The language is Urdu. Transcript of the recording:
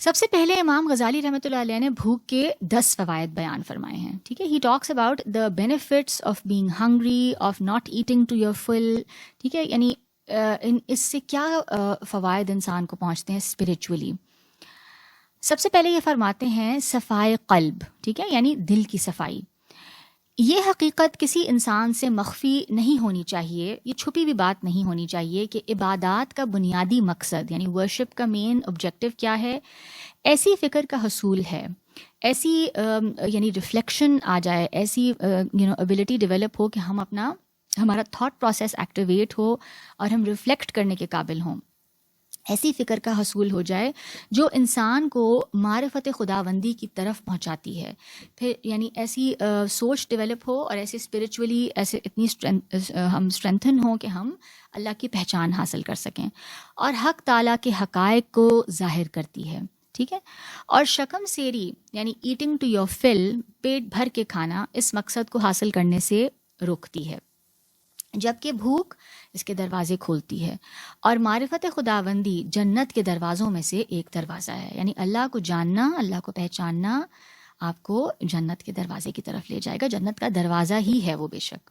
سب سے پہلے امام غزالی رحمۃ اللہ علیہ نے بھوک کے 10 فوائد بیان فرمائے ہیں. ٹھیک ہے، he talks about the benefits of being hungry, of not eating to your full. ٹھیک ہے، یعنی اس سے کیا فوائد انسان کو پہنچتے ہیں اسپریچولی. سب سے پہلے یہ فرماتے ہیں صفائے قلب. ٹھیک ہے، یعنی دل کی صفائی. یہ حقیقت کسی انسان سے مخفی نہیں ہونی چاہیے، یہ چھپی ہوئی بات نہیں ہونی چاہیے کہ عبادات کا بنیادی مقصد یعنی ورشپ کا مین آبجیکٹو کیا ہے. ایسی فکر کا حصول ہے، ایسی یعنی ریفلیکشن آ جائے، ایسی ابیلٹی ڈیولپ ہو کہ ہمارا تھاٹ پروسیس ایکٹیویٹ ہو اور ہم ریفلیکٹ کرنے کے قابل ہوں. ایسی فکر کا حصول ہو جائے جو انسان کو معرفت خداوندی کی طرف پہنچاتی ہے. پھر یعنی ایسی سوچ ڈیولپ ہو اور ایسے اسپریچولی ایسے اتنی ہم اسٹرینتھن ہوں کہ ہم اللہ کی پہچان حاصل کر سکیں، اور حق تعالیٰ کے حقائق کو ظاہر کرتی ہے. ٹھیک ہے، اور شکم سیری یعنی ایٹنگ ٹو یور فل، پیٹ بھر کے کھانا، اس مقصد کو حاصل کرنے سے روکتی ہے، جبکہ بھوک اس کے دروازے کھولتی ہے. اور معرفت خداوندی جنت کے دروازوں میں سے ایک دروازہ ہے. یعنی اللہ کو جاننا، اللہ کو پہچاننا آپ کو جنت کے دروازے کی طرف لے جائے گا. جنت کا دروازہ ہی ہے وہ بے شک.